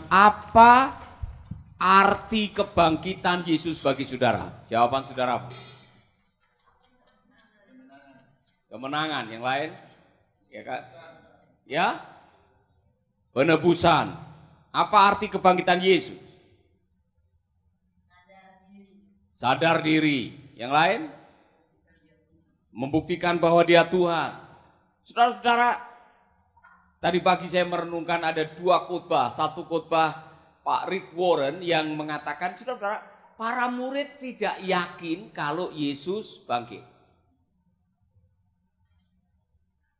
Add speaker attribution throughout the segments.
Speaker 1: apa arti kebangkitan Yesus bagi saudara? Jawaban saudara apa? Kemenangan. Yang lain? Ya kan? Ya? Penebusan. Apa arti kebangkitan Yesus? Sadar diri. Yang lain? Membuktikan bahwa dia Tuhan. Saudara-saudara, tadi pagi saya merenungkan ada dua khotbah. Satu khotbah Pak Rick Warren yang mengatakan, saudara-saudara, para murid tidak yakin kalau Yesus bangkit.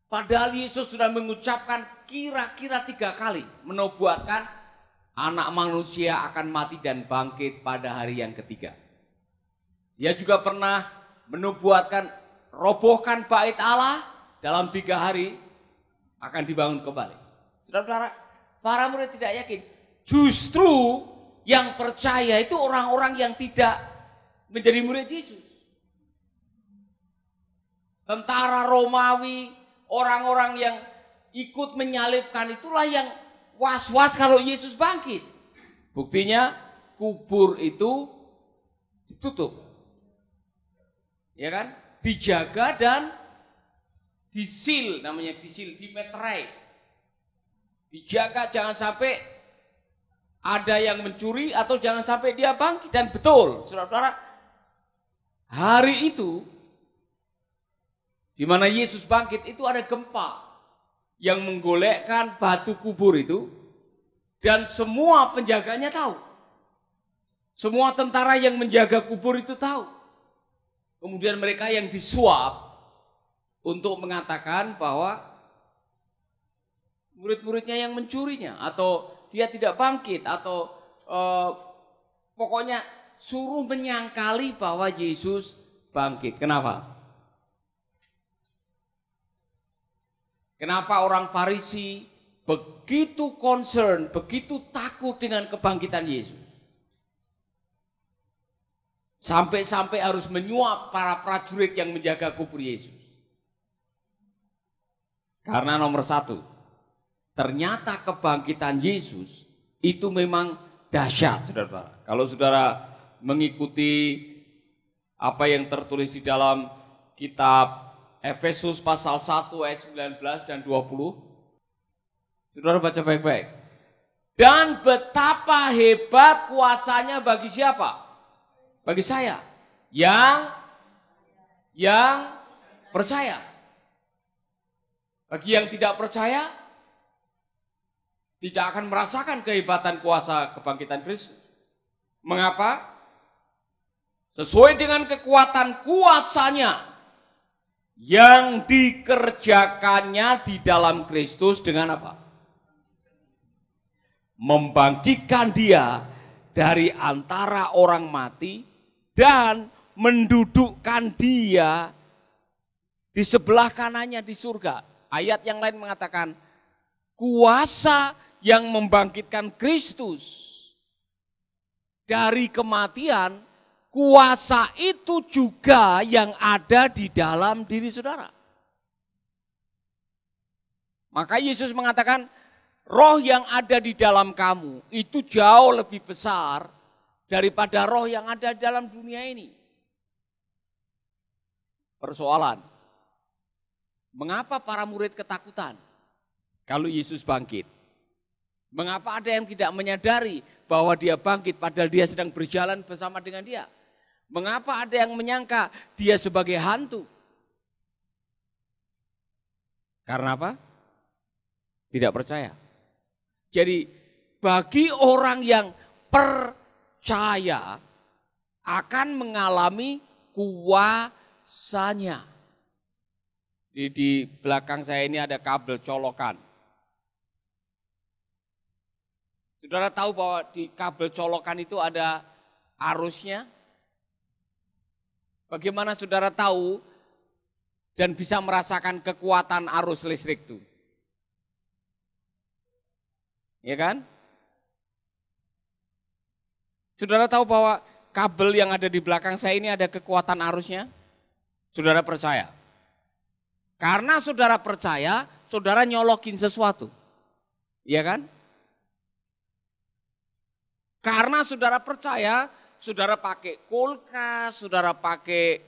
Speaker 1: Padahal Yesus sudah mengucapkan kira-kira 3 kali menubuatkan anak manusia akan mati dan bangkit pada hari yang ketiga. Dia juga pernah menubuatkan robohkan bait Allah dalam 3 hari akan dibangun kembali. Saudara-saudara, para murid tidak yakin. Justru yang percaya itu orang-orang yang tidak menjadi murid Yesus. Tentara Romawi, orang-orang yang ikut menyalibkan itulah yang was-was kalau Yesus bangkit. Buktinya kubur itu ditutup. Ya kan? Dijaga dan disil, namanya disil, dimeterai. Dijaga jangan sampai ada yang mencuri atau jangan sampai dia bangkit. Dan betul, saudara-saudara, hari itu di mana Yesus bangkit itu ada gempa yang menggolekkan batu kubur itu dan semua penjaganya tahu. Semua tentara yang menjaga kubur itu tahu. Kemudian mereka yang disuap untuk mengatakan bahwa murid-muridnya yang mencurinya atau dia tidak bangkit atau pokoknya suruh menyangkali bahwa Yesus bangkit. Kenapa? Kenapa orang Farisi begitu concern, begitu takut dengan kebangkitan Yesus? Sampai-sampai harus menyuap para prajurit yang menjaga kubur Yesus. Karena nomor 1, ternyata kebangkitan Yesus itu memang dahsyat, saudara. Kalau saudara mengikuti apa yang tertulis di dalam kitab Efesus pasal 1 ayat 19 dan 20. Saudara baca baik-baik. Dan betapa hebat kuasanya bagi siapa? Bagi saya. Yang percaya. Bagi yang tidak percaya, tidak akan merasakan kehebatan kuasa kebangkitan Kristus. Mengapa? Sesuai dengan kekuatan kuasanya yang dikerjakannya di dalam Kristus dengan apa? Membangkitkan dia dari antara orang mati dan mendudukkan dia di sebelah kanannya di surga. Ayat yang lain mengatakan kuasa yang membangkitkan Kristus dari kematian, kuasa itu juga yang ada di dalam diri saudara. Maka Yesus mengatakan, roh yang ada di dalam kamu itu jauh lebih besar daripada roh yang ada di dalam dunia ini. Persoalan, mengapa para murid ketakutan kalau Yesus bangkit? Mengapa ada yang tidak menyadari bahwa dia bangkit padahal dia sedang berjalan bersama dengan dia? Mengapa ada yang menyangka dia sebagai hantu? Karena apa? Tidak percaya. Jadi bagi orang yang percaya akan mengalami kuasanya. Di belakang saya ini ada kabel colokan. Saudara tahu bahwa di kabel colokan itu ada arusnya? Bagaimana saudara tahu dan bisa merasakan kekuatan arus listrik itu? Ya kan? Saudara tahu bahwa kabel yang ada di belakang saya ini ada kekuatan arusnya? Saudara percaya? Karena saudara percaya, saudara nyolokin sesuatu. Iya kan? Karena saudara percaya, saudara pakai kulkas, saudara pakai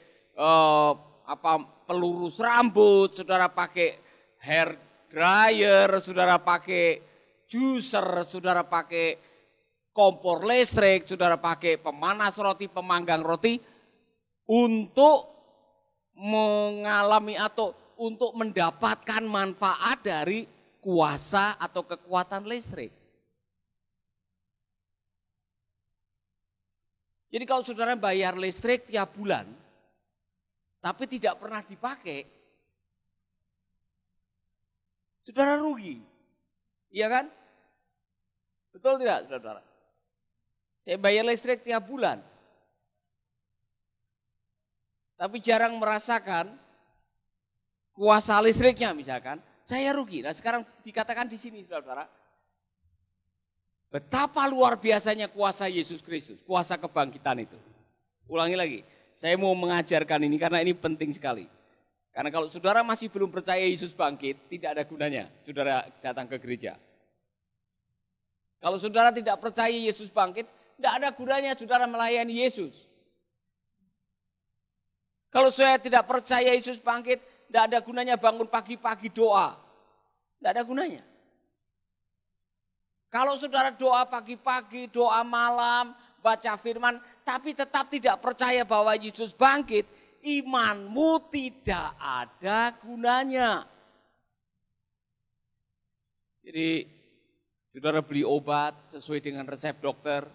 Speaker 1: pelurus rambut, saudara pakai hair dryer, saudara pakai juicer, saudara pakai kompor listrik, saudara pakai pemanas roti, pemanggang roti untuk mengalami atau untuk mendapatkan manfaat dari kuasa atau kekuatan listrik. Jadi kalau saudara bayar listrik tiap bulan, tapi tidak pernah dipakai, saudara rugi. Iya kan? Betul tidak, saudara? Saya bayar listrik tiap bulan, tapi jarang merasakan kuasa listriknya misalkan, saya rugi. Nah sekarang dikatakan di sini, saudara, betapa luar biasanya kuasa Yesus Kristus, kuasa kebangkitan itu. Ulangi lagi, saya mau mengajarkan ini karena ini penting sekali. Karena kalau saudara masih belum percaya Yesus bangkit, tidak ada gunanya saudara datang ke gereja. Kalau saudara tidak percaya Yesus bangkit, tidak ada gunanya saudara melayani Yesus. Kalau saya tidak percaya Yesus bangkit, tidak ada gunanya bangun pagi-pagi doa. Tidak ada gunanya. Kalau saudara doa pagi-pagi, doa malam, baca firman, tapi tetap tidak percaya bahwa Yesus bangkit, imanmu tidak ada gunanya. Jadi, saudara beli obat sesuai dengan resep dokter.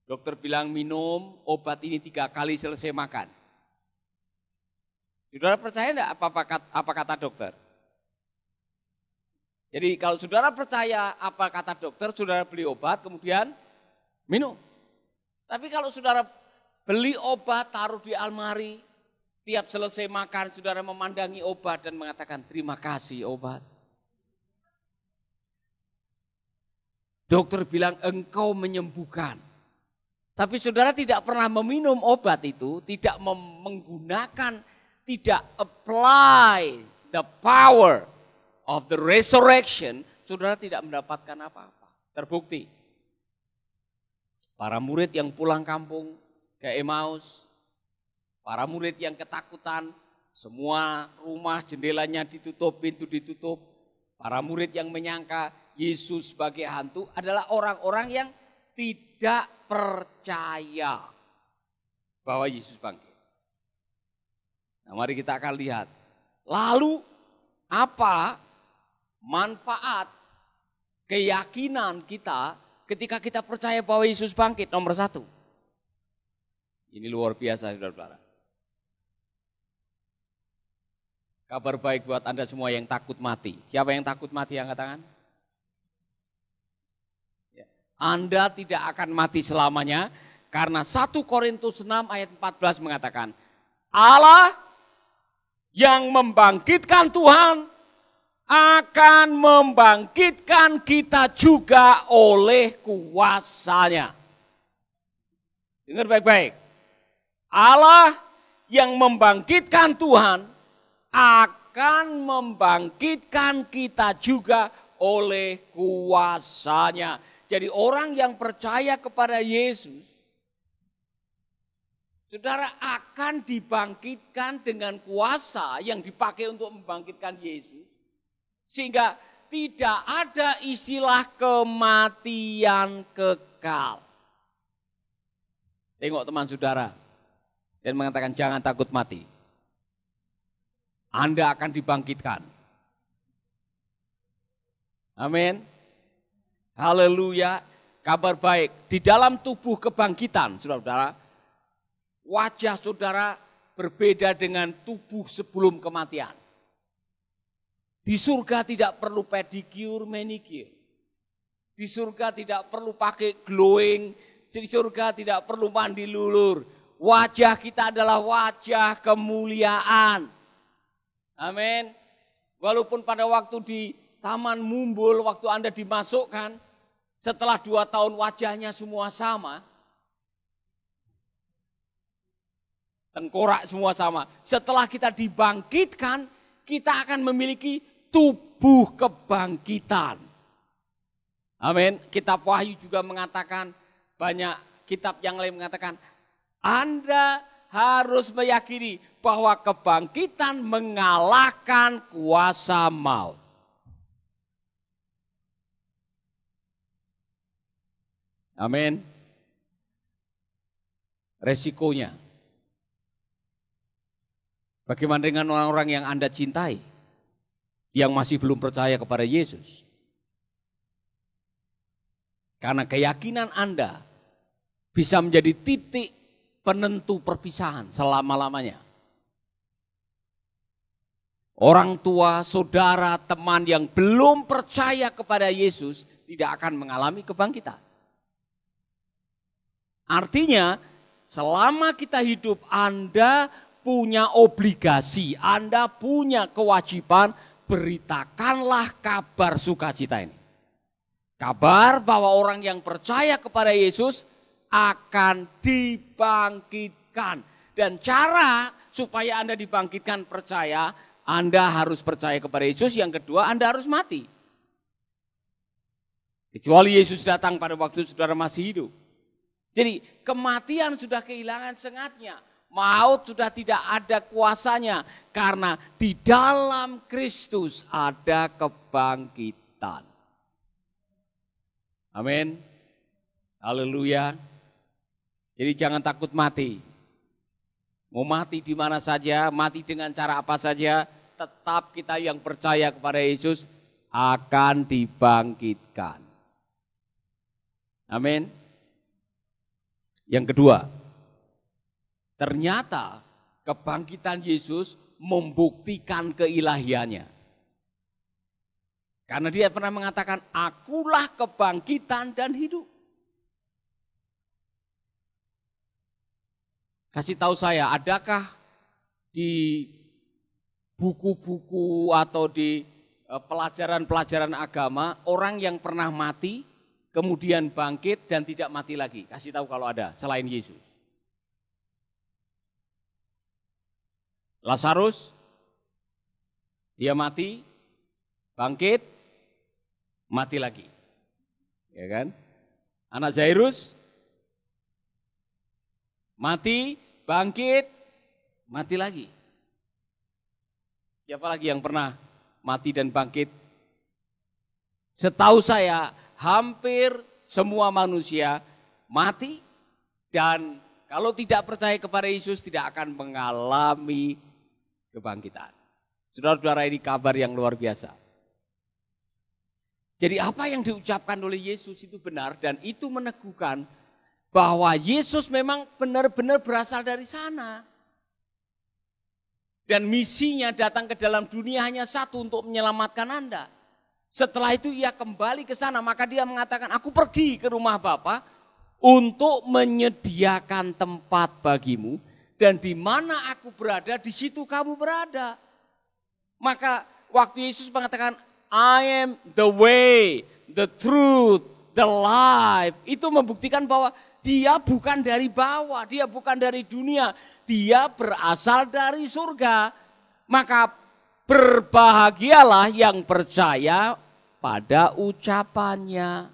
Speaker 1: Dokter bilang minum obat ini 3 kali selesai makan. Saudara percaya enggak apa kata dokter? Jadi kalau saudara percaya apa kata dokter, saudara beli obat kemudian minum. Tapi kalau saudara beli obat taruh di almari, tiap selesai makan saudara memandangi obat dan mengatakan terima kasih obat. Dokter bilang engkau menyembuhkan. Tapi saudara tidak pernah meminum obat itu, tidak menggunakan, tidak apply the power of the resurrection, saudara tidak mendapatkan apa-apa. Terbukti. Para murid yang pulang kampung ke Emmaus, para murid yang ketakutan, semua rumah jendelanya ditutup, pintu ditutup. Para murid yang menyangka Yesus sebagai hantu adalah orang-orang yang tidak percaya bahwa Yesus bangkit. Nah, mari kita akan lihat. Lalu apa manfaat keyakinan kita ketika kita percaya bahwa Yesus bangkit? Nomor 1. Ini luar biasa, saudara-saudara. Kabar baik buat Anda semua yang takut mati. Siapa yang takut mati, angkat tangan? Anda tidak akan mati selamanya karena 1 Korintus 6 ayat 14 mengatakan Allah yang membangkitkan Tuhan akan membangkitkan kita juga oleh kuasanya. Dengar baik-baik. Allah yang membangkitkan Tuhan akan membangkitkan kita juga oleh kuasanya. Jadi orang yang percaya kepada Yesus, saudara akan dibangkitkan dengan kuasa yang dipakai untuk membangkitkan Yesus. Sehingga tidak ada istilah kematian kekal. Tengok teman saudara dan mengatakan jangan takut mati. Anda akan dibangkitkan. Amin. Haleluya. Kabar baik. Di dalam tubuh kebangkitan, saudara-saudara, wajah saudara berbeda dengan tubuh sebelum kematian. Di surga tidak perlu pedicure, manicure. Di surga tidak perlu pakai glowing. Di surga tidak perlu mandi lulur. Wajah kita adalah wajah kemuliaan. Amin. Walaupun pada waktu di Taman Mumbul, waktu Anda dimasukkan, setelah 2 tahun wajahnya semua sama. Tengkorak semua sama. Setelah kita dibangkitkan, kita akan memiliki tubuh kebangkitan. Amin. Kitab Wahyu juga mengatakan banyak kitab yang lain mengatakan, Anda harus meyakini bahwa kebangkitan mengalahkan kuasa maut. Amin. Resikonya. Bagaimana dengan orang-orang yang Anda cintai, yang masih belum percaya kepada Yesus? Karena keyakinan Anda bisa menjadi titik penentu perpisahan selama-lamanya. Orang tua, saudara, teman yang belum percaya kepada Yesus tidak akan mengalami kebangkitan. Artinya, selama kita hidup, Anda punya obligasi, Anda punya kewajiban, beritakanlah kabar sukacita ini. Kabar bahwa orang yang percaya kepada Yesus akan dibangkitkan. Dan cara supaya Anda dibangkitkan percaya, Anda harus percaya kepada Yesus. Yang kedua, Anda harus mati. Kecuali Yesus datang pada waktu saudara masih hidup. Jadi kematian sudah kehilangan sengatnya. Maut sudah tidak ada kuasanya. Karena di dalam Kristus ada kebangkitan. Amin. Haleluya. Jadi jangan takut mati. Mau mati di mana saja, mati dengan cara apa saja, tetap kita yang percaya kepada Yesus akan dibangkitkan. Amin. Yang kedua, ternyata kebangkitan Yesus membuktikan keilahiannya. Karena dia pernah mengatakan, akulah kebangkitan dan hidup. Kasih tahu saya, adakah di buku-buku atau di pelajaran-pelajaran agama, orang yang pernah mati, kemudian bangkit dan tidak mati lagi? Kasih tahu kalau ada, selain Yesus. Lazarus, dia mati, bangkit, mati lagi. Ya kan? Anak Jairus, mati, bangkit, mati lagi. Siapa lagi yang pernah mati dan bangkit? Setahu saya, hampir semua manusia mati dan kalau tidak percaya kepada Yesus tidak akan mengalami kebangkitan. Saudara-saudara, ini kabar yang luar biasa. Jadi apa yang diucapkan oleh Yesus itu benar dan itu meneguhkan bahwa Yesus memang benar-benar berasal dari sana. Dan misinya datang ke dalam dunia hanya satu, untuk menyelamatkan Anda. Setelah itu ia kembali ke sana, maka dia mengatakan, aku pergi ke rumah Bapa untuk menyediakan tempat bagimu. Dan di mana aku berada, di situ kamu berada. Maka waktu Yesus mengatakan, I am the way, the truth, the life. Itu membuktikan bahwa dia bukan dari bawah, dia bukan dari dunia. Dia berasal dari surga. Maka berbahagialah yang percaya pada ucapannya.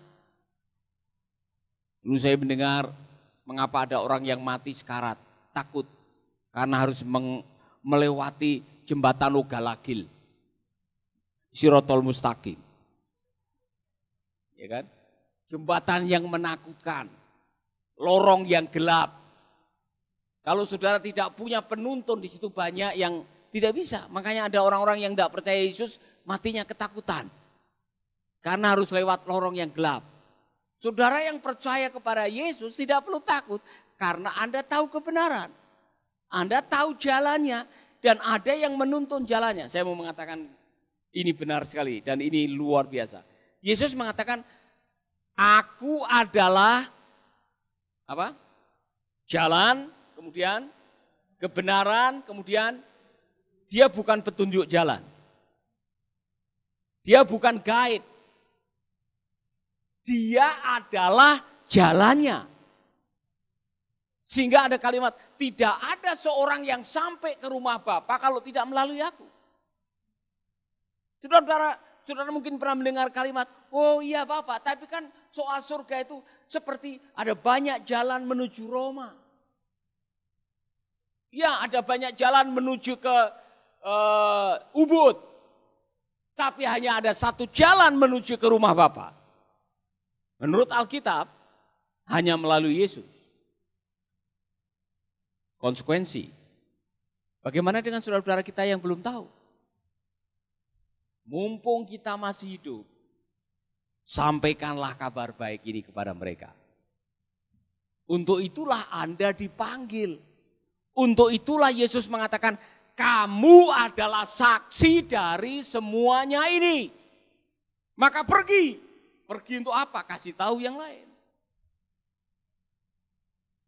Speaker 1: Dulu saya mendengar mengapa ada orang yang mati sekarat. Takut karena harus melewati jembatan Ugalagil. Sirotol Mustaqim. Ya kan? Jembatan yang menakutkan. Lorong yang gelap. Kalau saudara tidak punya penuntun, di situ banyak yang tidak bisa. Makanya ada orang-orang yang tidak percaya Yesus matinya ketakutan. Karena harus lewat lorong yang gelap. Saudara yang percaya kepada Yesus tidak perlu takut. Karena Anda tahu kebenaran. Anda tahu jalannya. Dan ada yang menuntun jalannya. Saya mau mengatakan ini benar sekali. Dan ini luar biasa. Yesus mengatakan, aku adalah apa? Jalan, kemudian kebenaran, kemudian dia bukan petunjuk jalan. Dia bukan guide. Dia adalah jalannya. Sehingga ada kalimat, tidak ada seorang yang sampai ke rumah Bapa kalau tidak melalui aku. Saudara mungkin pernah mendengar kalimat, oh iya Bapak, tapi kan soal surga itu seperti ada banyak jalan menuju Roma. Ya, ada banyak jalan menuju ke Ubud. Tapi hanya ada satu jalan menuju ke rumah Bapa. Menurut Alkitab, hanya melalui Yesus. Konsekuensi. Bagaimana dengan saudara-saudara kita yang belum tahu? Mumpung kita masih hidup, sampaikanlah kabar baik ini kepada mereka. Untuk itulah Anda dipanggil. Untuk itulah Yesus mengatakan, kamu adalah saksi dari semuanya ini. Maka pergi. Pergi untuk apa? Kasih tahu yang lain.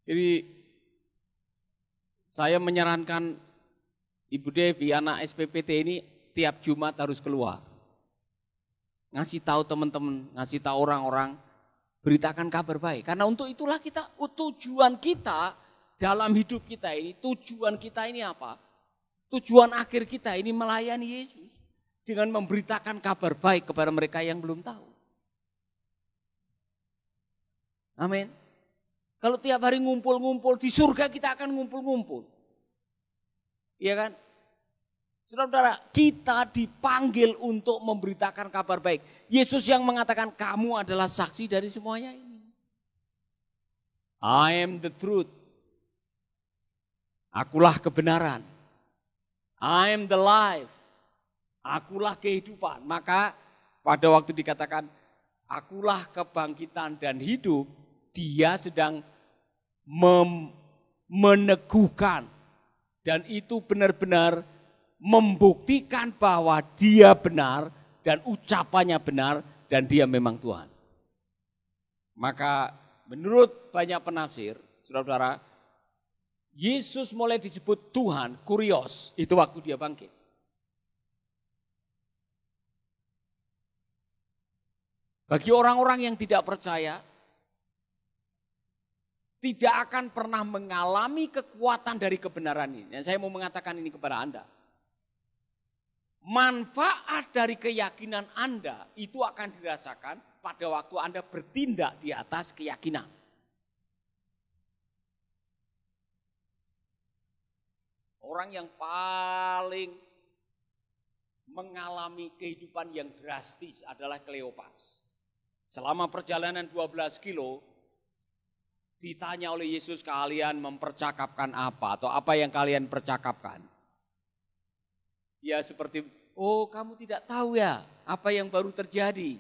Speaker 1: Jadi saya menyarankan Ibu Devi, anak SPPT ini tiap Jumat harus keluar. Ngasih tahu teman-teman, ngasih tahu orang-orang, beritakan kabar baik. Karena untuk itulah tujuan kita dalam hidup kita ini, tujuan kita ini apa? Tujuan akhir kita ini melayani Yesus dengan memberitakan kabar baik kepada mereka yang belum tahu. Amin. Kalau tiap hari ngumpul-ngumpul, di surga kita akan ngumpul-ngumpul. Iya kan? Saudara-saudara, kita dipanggil untuk memberitakan kabar baik. Yesus yang mengatakan kamu adalah saksi dari semuanya ini. I am the truth. Akulah kebenaran. I am the life. Akulah kehidupan. Maka pada waktu dikatakan akulah kebangkitan dan hidup, dia sedang meneguhkan. Dan itu benar-benar membuktikan bahwa dia benar dan ucapannya benar dan dia memang Tuhan. Maka menurut banyak penafsir, saudara-saudara, Yesus mulai disebut Tuhan, kurios, itu waktu dia bangkit. Bagi orang-orang yang tidak percaya, tidak akan pernah mengalami kekuatan dari kebenaran ini. Dan saya mau mengatakan ini kepada Anda. Manfaat dari keyakinan Anda itu akan dirasakan pada waktu Anda bertindak di atas keyakinan. Orang yang paling mengalami kehidupan yang drastis adalah Kleopas. Selama perjalanan 12 kilo, ditanya oleh Yesus, kalian mempercakapkan apa? Atau apa yang kalian percakapkan? Ya seperti, oh kamu tidak tahu ya apa yang baru terjadi.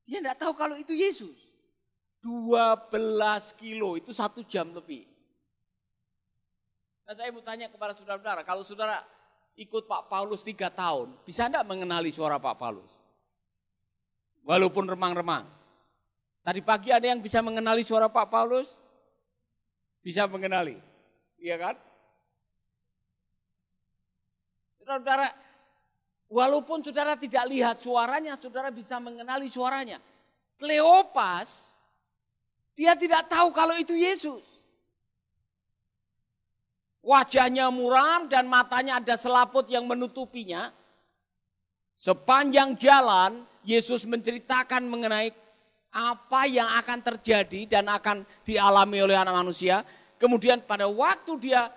Speaker 1: Dia tidak tahu kalau itu Yesus. 12 kilo itu 1 jam lebih. Nah saya mau tanya kepada saudara-saudara, kalau saudara ikut Pak Paulus 3 tahun, bisa enggak mengenali suara Pak Paulus? Walaupun remang-remang. Tadi pagi ada yang bisa mengenali suara Pak Paulus? Bisa mengenali, iya kan? Saudara, walaupun saudara tidak lihat suaranya, saudara bisa mengenali suaranya. Kleopas, dia tidak tahu kalau itu Yesus. Wajahnya muram dan matanya ada selaput yang menutupinya. Sepanjang jalan, Yesus menceritakan mengenai apa yang akan terjadi dan akan dialami oleh anak manusia. Kemudian pada waktu dia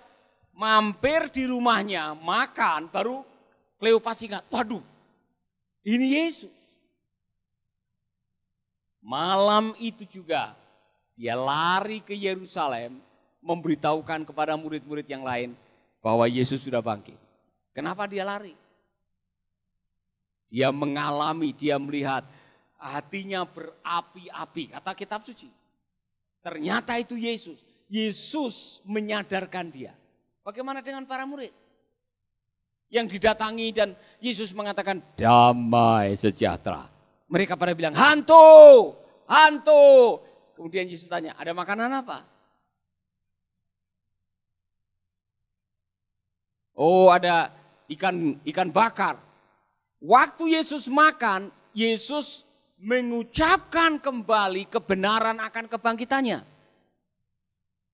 Speaker 1: mampir di rumahnya, makan, baru Kleopas ingat, waduh, ini Yesus. Malam itu juga dia lari ke Yerusalem, memberitahukan kepada murid-murid yang lain bahwa Yesus sudah bangkit. Kenapa dia lari? Dia mengalami, dia melihat hatinya berapi-api, kata kitab suci. Ternyata itu Yesus. Yesus menyadarkan dia. Bagaimana dengan para murid? Yang didatangi dan Yesus mengatakan damai sejahtera. Mereka pada bilang hantu, hantu. Kemudian Yesus tanya, ada makanan apa? Oh ada ikan bakar. Waktu Yesus makan, Yesus mengucapkan kembali kebenaran akan kebangkitannya.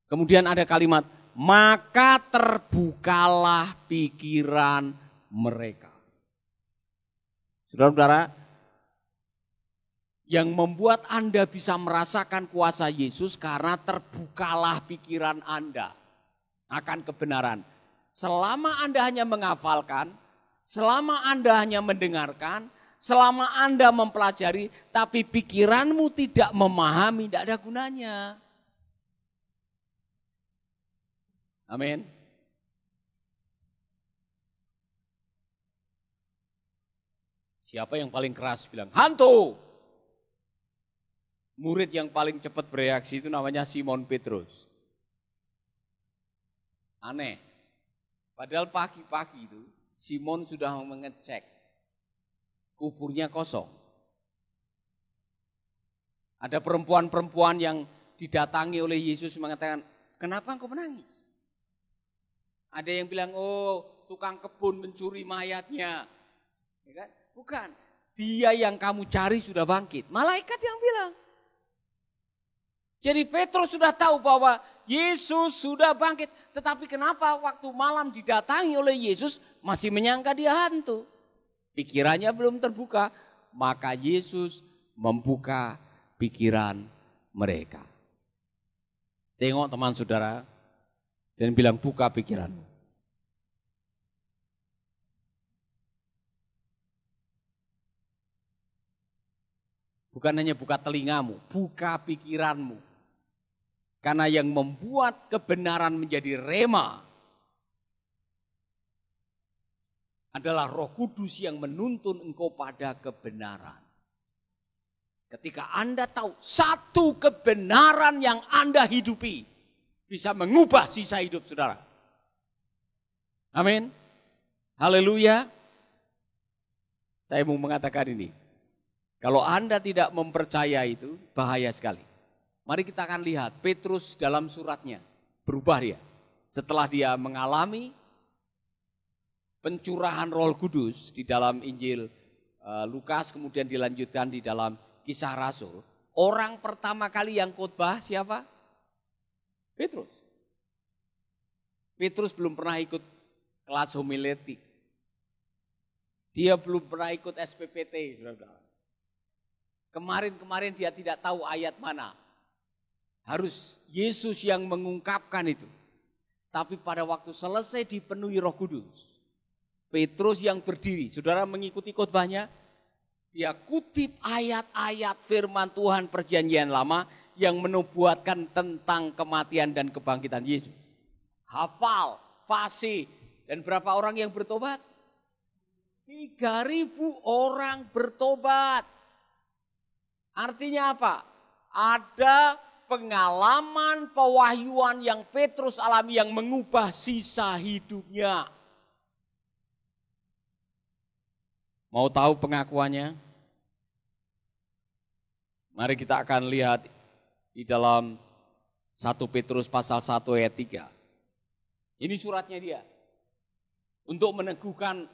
Speaker 1: Kemudian ada kalimat, maka terbukalah pikiran mereka. Saudara-saudara, Yang membuat Anda bisa merasakan kuasa Yesus karena terbukalah pikiran Anda akan kebenaran. Selama Anda hanya menghafalkan, selama Anda hanya mendengarkan, selama Anda mempelajari, tapi pikiranmu tidak memahami, tidak ada gunanya. Amin. Siapa yang paling keras bilang, hantu. Murid yang paling cepat bereaksi itu namanya Simon Petrus. Aneh. Padahal pagi-pagi itu Simon sudah mengecek. Kuburnya kosong. Ada perempuan-perempuan yang didatangi oleh Yesus mengatakan, kenapa engkau menangis? Ada yang bilang, oh tukang kebun mencuri mayatnya. Ya kan? Bukan, dia yang kamu cari sudah bangkit. Malaikat yang bilang. Jadi Petrus sudah tahu bahwa Yesus sudah bangkit. Tetapi kenapa waktu malam didatangi oleh Yesus masih menyangka dia hantu? Pikirannya belum terbuka. Maka Yesus membuka pikiran mereka. Tengok teman saudara dan bilang buka pikiranmu. Bukan hanya buka telingamu, buka pikiranmu. Karena yang membuat kebenaran menjadi rema adalah Roh Kudus yang menuntun engkau pada kebenaran. Ketika Anda tahu satu kebenaran yang Anda hidupi bisa mengubah sisa hidup saudara. Amin. Haleluya. Saya mau mengatakan ini. Kalau Anda tidak mempercaya itu, bahaya sekali. Mari kita akan lihat Petrus dalam suratnya, berubah dia. Setelah dia mengalami pencurahan Roh Kudus di dalam Injil Lukas, kemudian dilanjutkan di dalam Kisah Rasul. Orang pertama kali yang khotbah siapa? Petrus. Petrus belum pernah ikut kelas homiletik. Dia belum pernah ikut SPPT, saudara. Kemarin dia tidak tahu ayat mana. Harus Yesus yang mengungkapkan itu. Tapi pada waktu selesai dipenuhi Roh Kudus, Petrus yang berdiri, saudara mengikuti khotbahnya, dia kutip ayat-ayat firman Tuhan perjanjian lama yang menubuatkan tentang kematian dan kebangkitan Yesus. Hafal, fasih, dan berapa orang yang bertobat? 3.000 orang bertobat. Artinya apa? Ada pengalaman pewahyuan yang Petrus alami yang mengubah sisa hidupnya. Mau tahu pengakuannya? Mari kita akan lihat di dalam 1 Petrus pasal 1 ayat 3. Ini suratnya dia. Untuk meneguhkan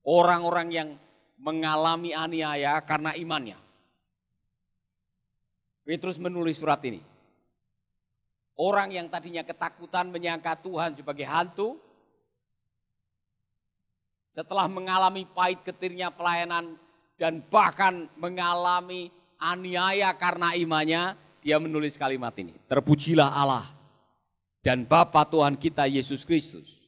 Speaker 1: orang-orang yang mengalami aniaya karena imannya. Petrus menulis surat ini. Orang yang tadinya ketakutan menyangka Tuhan sebagai hantu, setelah mengalami pahit getirnya pelayanan dan bahkan mengalami aniaya karena imannya, dia menulis kalimat ini. Terpujilah Allah dan Bapa Tuhan kita Yesus Kristus,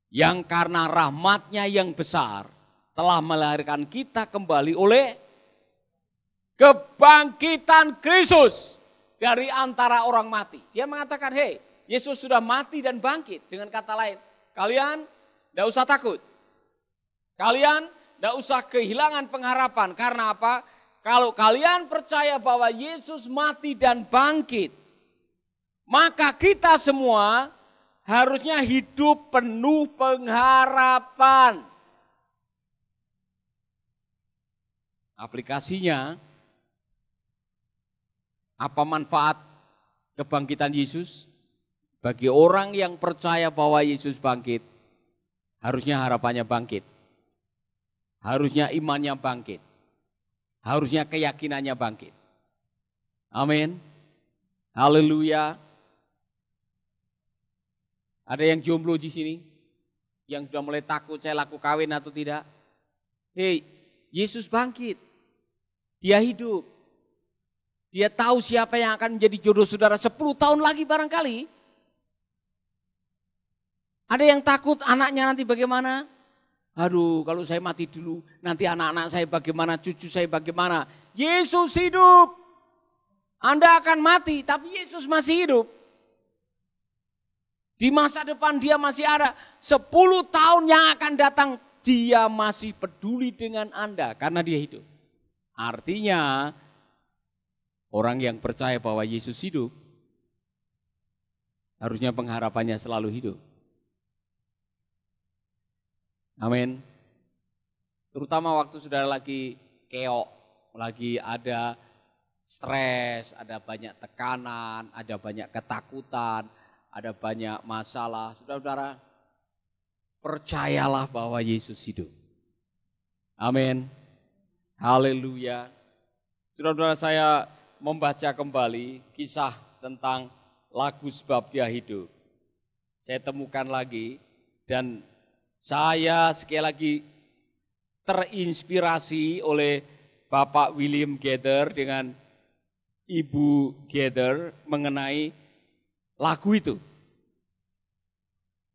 Speaker 1: yang karena rahmat-Nya yang besar telah melahirkan kita kembali oleh kebangkitan Kristus dari antara orang mati. Dia mengatakan, hei, Yesus sudah mati dan bangkit. Dengan kata lain, kalian tidak usah takut. Kalian tidak usah kehilangan pengharapan. Karena apa? Kalau kalian percaya bahwa Yesus mati dan bangkit, maka kita semua harusnya hidup penuh pengharapan. Aplikasinya, apa manfaat kebangkitan Yesus? Bagi orang yang percaya bahwa Yesus bangkit, harusnya harapannya bangkit. Harusnya imannya bangkit. Harusnya keyakinannya bangkit. Amin. Haleluya. Ada yang jomblo di sini? Yang sudah mulai takut saya laku kawin atau tidak? Hei, Yesus bangkit. Dia hidup. Dia tahu siapa yang akan menjadi jodoh saudara 10 tahun lagi barangkali. Ada yang takut anaknya nanti bagaimana? Aduh, kalau saya mati dulu, nanti anak-anak saya bagaimana, cucu saya bagaimana. Yesus hidup. Anda akan mati, tapi Yesus masih hidup. Di masa depan dia masih ada. 10 tahun yang akan datang, dia masih peduli dengan Anda karena dia hidup. Artinya, orang yang percaya bahwa Yesus hidup, harusnya pengharapannya selalu hidup. Amin. Terutama waktu saudara lagi keok, lagi ada stres, ada banyak tekanan, ada banyak ketakutan, ada banyak masalah. Saudara-saudara, percayalah bahwa Yesus hidup. Amin. Haleluya. Saudara-saudara, saya membaca kembali kisah tentang lagu Sebab Dia Hidup. Saya temukan lagi dan saya sekali lagi terinspirasi oleh Bapak William Gather dengan Ibu Gather mengenai lagu itu.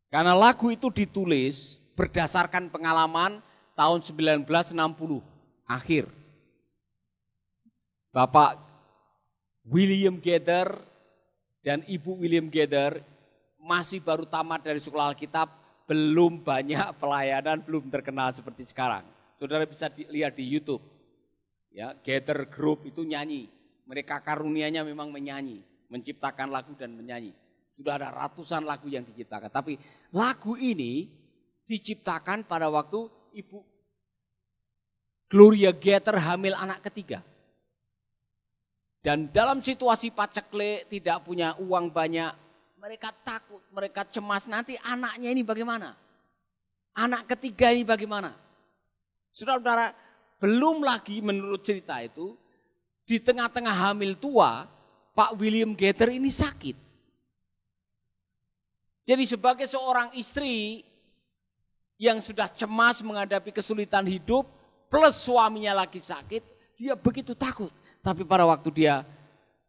Speaker 1: Karena lagu itu ditulis berdasarkan pengalaman tahun 1960 akhir. Bapak William Gather dan Ibu William Gather masih baru tamat dari sekolah Alkitab, belum banyak pelayanan, belum terkenal seperti sekarang. Saudara bisa lihat di YouTube. Ya, Gather Group itu nyanyi. Mereka karunianya memang menyanyi, menciptakan lagu dan menyanyi. Sudah ada ratusan lagu yang diciptakan. Tapi lagu ini diciptakan pada waktu Ibu Gloria Gather hamil anak ketiga. Dan dalam situasi paceklik, tidak punya uang banyak, mereka takut, mereka cemas nanti anaknya ini bagaimana? Anak ketiga ini bagaimana? Saudara-saudara, belum lagi menurut cerita itu, di tengah-tengah hamil tua, Pak William Gather ini sakit. Jadi sebagai seorang istri yang sudah cemas menghadapi kesulitan hidup, plus suaminya lagi sakit, dia begitu takut. Tapi pada waktu dia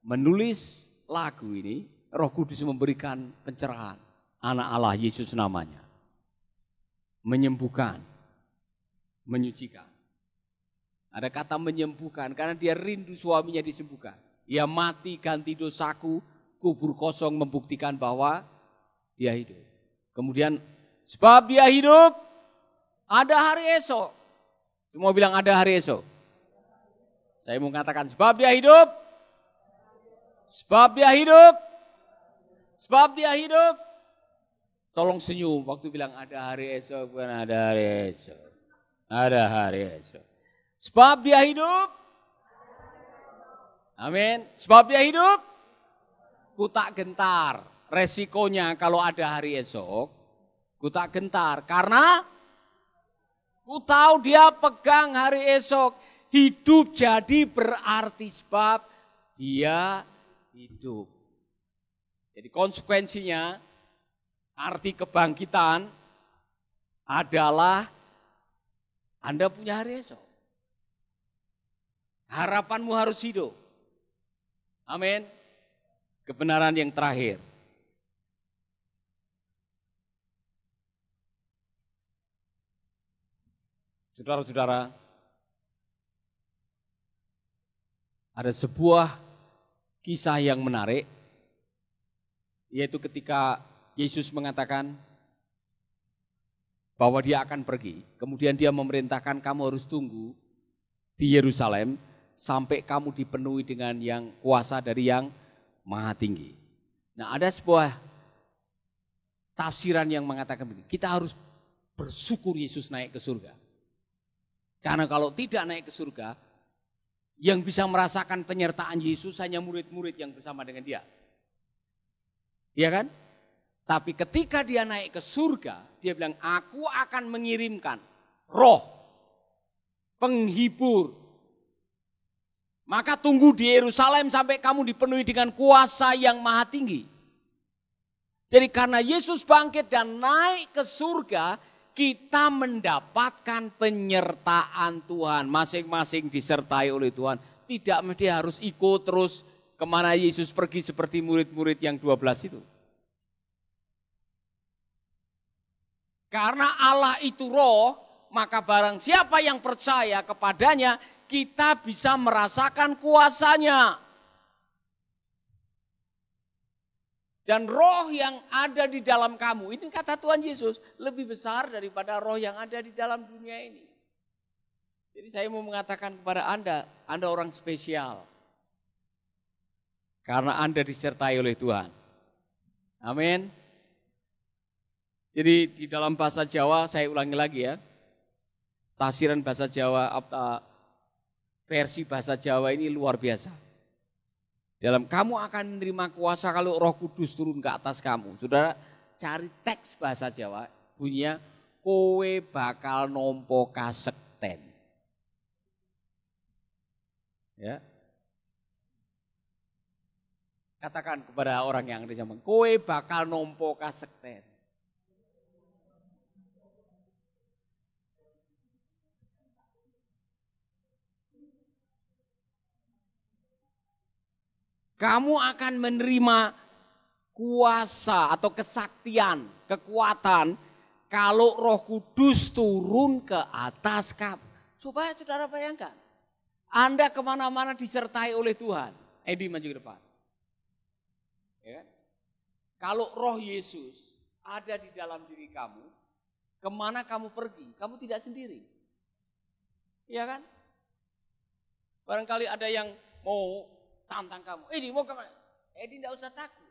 Speaker 1: menulis lagu ini, Roh Kudus memberikan pencerahan. Anak Allah, Yesus namanya. Menyembuhkan, menyucikan. Ada kata menyembuhkan karena dia rindu suaminya disembuhkan. Ia mati ganti dosaku, kubur kosong membuktikan bahwa dia hidup. Kemudian sebab dia hidup, ada hari esok. Semua bilang ada hari esok. Saya mau katakan sebab dia hidup, sebab dia hidup. Sebab dia hidup, tolong senyum waktu bilang ada hari esok, bukan ada hari esok. Ada hari esok. Sebab dia hidup, amin. Sebab dia hidup, ku tak gentar. Resikonya kalau ada hari esok, ku tak gentar. Karena ku tahu dia pegang hari esok. Hidup jadi berarti sebab dia hidup. Jadi konsekuensinya, arti kebangkitan adalah Anda punya hari esok. Harapanmu harus hidup. Amin. Kebenaran yang terakhir. Saudara-saudara, ada sebuah kisah yang menarik, yaitu ketika Yesus mengatakan bahwa dia akan pergi. Kemudian dia memerintahkan kamu harus tunggu di Yerusalem sampai kamu dipenuhi dengan yang kuasa dari yang Maha Tinggi. Nah, ada sebuah tafsiran yang mengatakan begini, kita harus bersyukur Yesus naik ke surga. Karena kalau tidak naik ke surga, yang bisa merasakan penyertaan Yesus hanya murid-murid yang bersama dengan dia. Iya kan? Tapi ketika dia naik ke surga, dia bilang, aku akan mengirimkan roh, penghibur. Maka tunggu di Yerusalem sampai kamu dipenuhi dengan kuasa yang Maha Tinggi. Jadi karena Yesus bangkit dan naik ke surga, kita mendapatkan penyertaan Tuhan. Masing-masing disertai oleh Tuhan. tidak mesti harus ikut terus kemana Yesus pergi seperti murid-murid yang 12 itu. Karena Allah itu roh, maka barang siapa yang percaya kepadanya, kita bisa merasakan kuasanya. Dan roh yang ada di dalam kamu, ini kata Tuhan Yesus, lebih besar daripada roh yang ada di dalam dunia ini. Jadi saya mau mengatakan kepada Anda orang spesial. Karena Anda disertai oleh Tuhan. Amin. Jadi di dalam bahasa Jawa, saya ulangi lagi ya. Tafsiran bahasa Jawa, versi bahasa Jawa ini luar biasa. Dalam kamu akan menerima kuasa kalau Roh Kudus turun ke atas kamu. Saudara cari teks bahasa Jawa, bunyinya kowe bakal nompo kasekten. Ya. Katakan kepada orang yang ada zaman, kowe bakal nompo kasekten. Kamu akan menerima kuasa atau kesaktian, kekuatan kalau Roh Kudus turun ke atas kamu. Coba saudara bayangkan. Anda kemana-mana disertai oleh Tuhan. Edi maju ke depan. Ya. Kalau roh Yesus ada di dalam diri kamu, kemana kamu pergi, kamu tidak sendiri. Iya kan? Barangkali ada yang mau tantang kamu. Edi mau kemana? Edi tidak usah takut.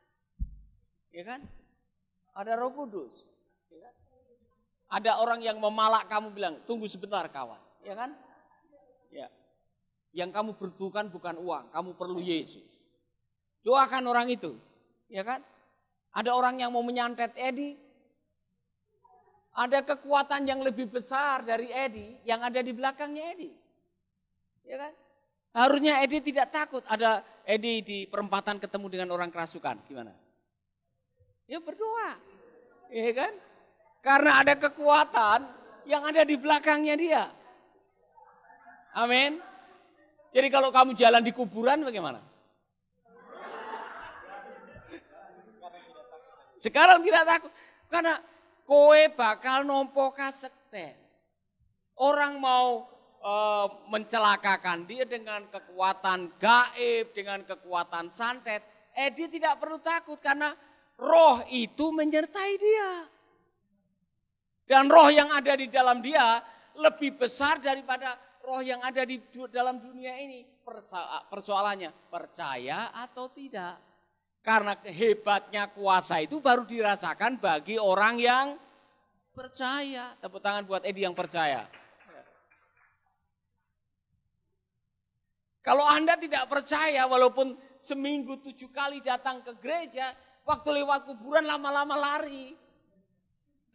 Speaker 1: Ya kan? Ada Roh Kudus. Ya kan? Ada orang yang memalak kamu bilang, tunggu sebentar kawan. Ya kan? Ya. Yang kamu butuhkan bukan uang, kamu perlu Yesus. Doakan orang itu, ya kan? Ada orang yang mau menyantet Edi. Ada kekuatan yang lebih besar dari Edi yang ada di belakangnya Edi. Ya kan? Harusnya Edi tidak takut. Ada Edi di perempatan ketemu dengan orang kerasukan, gimana? Ya berdoa. Ya kan? Karena ada kekuatan yang ada di belakangnya dia. Amin. Jadi kalau kamu jalan di kuburan bagaimana? Sekarang tidak takut. Karena kowe bakal nompo kasekten. Orang mau mencelakakan dia dengan kekuatan gaib, dengan kekuatan santet. Dia tidak perlu takut karena roh itu menyertai dia. Dan roh yang ada di dalam dia lebih besar daripada roh yang ada di dalam dunia ini. Persoalannya percaya atau tidak. Karena hebatnya kuasa itu baru dirasakan bagi orang yang percaya. Tepuk tangan buat Edi yang percaya. Kalau Anda tidak percaya walaupun seminggu 7 kali datang ke gereja, waktu lewat kuburan lama-lama lari.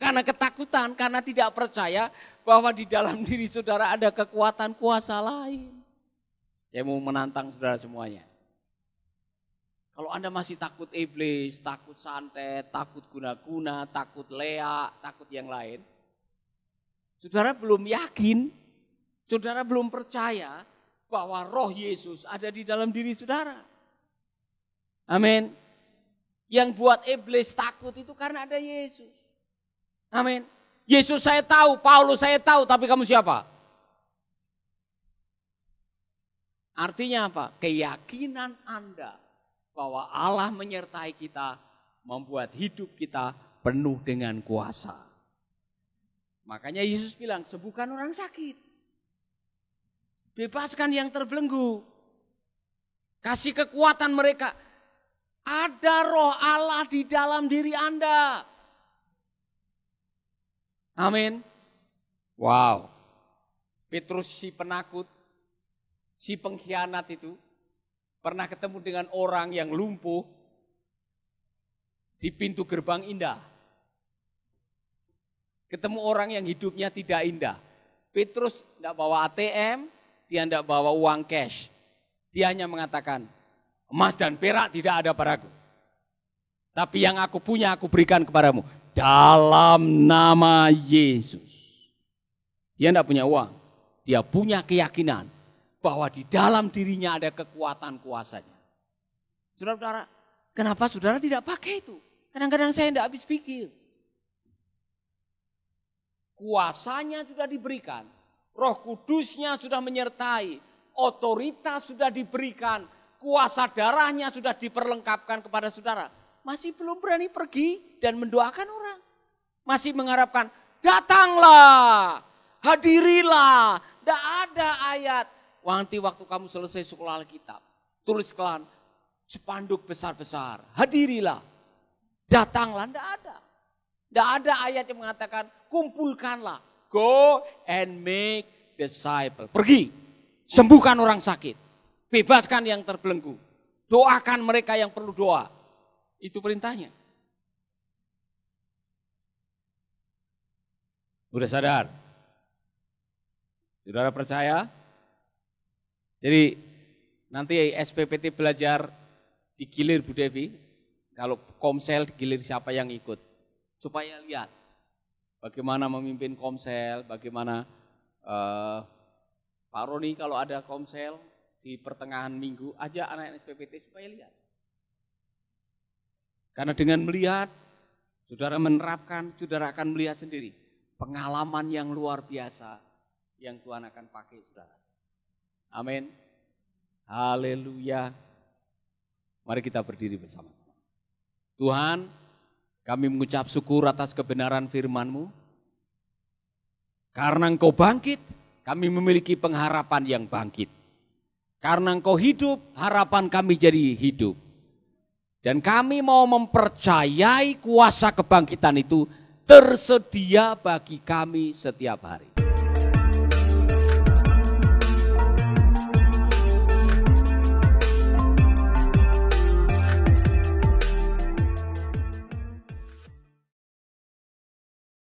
Speaker 1: Karena ketakutan, karena tidak percaya bahwa di dalam diri saudara ada kekuatan kuasa lain. Saya mau menantang saudara semuanya. Kalau Anda masih takut iblis, takut santet, takut guna-guna, takut leak, takut yang lain. Saudara belum yakin, saudara belum percaya bahwa roh Yesus ada di dalam diri saudara. Amin. Yang buat iblis takut itu karena ada Yesus. Amin. Yesus saya tahu, Paulus saya tahu, tapi kamu siapa? Artinya apa? Keyakinan Anda bahwa Allah menyertai kita, membuat hidup kita penuh dengan kuasa. Makanya Yesus bilang, sembuhkan orang sakit. Bebaskan yang terbelenggu. Kasih kekuatan mereka. Ada roh Allah di dalam diri Anda. Amin. Wow. Petrus si penakut, si pengkhianat itu, pernah ketemu dengan orang yang lumpuh di pintu gerbang indah. Ketemu orang yang hidupnya tidak indah. Petrus tidak bawa ATM, dia tidak bawa uang cash. Dia hanya mengatakan, emas dan perak tidak ada padaku. Tapi yang aku punya aku berikan kepadamu. Dalam nama Yesus. Dia tidak punya uang. Dia punya keyakinan bahwa di dalam dirinya ada kekuatan kuasanya. Saudara-saudara, kenapa saudara tidak pakai itu? Kadang-kadang saya tidak habis pikir. Kuasanya sudah diberikan, Roh Kudusnya sudah menyertai, otoritas sudah diberikan, kuasa darahnya sudah diperlengkapkan kepada saudara. Masih belum berani pergi dan mendoakan orang. Masih mengharapkan, datanglah, hadirilah. Tidak ada ayat. Nanti waktu kamu selesai sekolah Alkitab, tuliskan spanduk besar-besar, hadirilah, datanglah. Tidak ada. Tidak ada ayat yang mengatakan, kumpulkanlah, go and make disciple. Pergi, sembuhkan orang sakit, bebaskan yang terbelenggu, doakan mereka yang perlu doa. Itu perintahnya. Udah sadar? Saudara percaya? Jadi nanti SPPT belajar digilir Bu Devi, kalau Komsel digilir siapa yang ikut. Supaya lihat bagaimana memimpin Komsel, bagaimana Pak Roni kalau ada Komsel di pertengahan minggu, aja anak SPPT supaya lihat. Karena dengan melihat, saudara menerapkan, saudara akan melihat sendiri pengalaman yang luar biasa yang Tuhan akan pakai saudara. Amin. Haleluya. Mari kita berdiri bersama-sama. Tuhan, kami mengucap syukur atas kebenaran firman-Mu. Karena Engkau bangkit, kami memiliki pengharapan yang bangkit. Karena Engkau hidup, harapan kami jadi hidup. Dan kami mau mempercayai kuasa kebangkitan itu tersedia bagi kami setiap hari.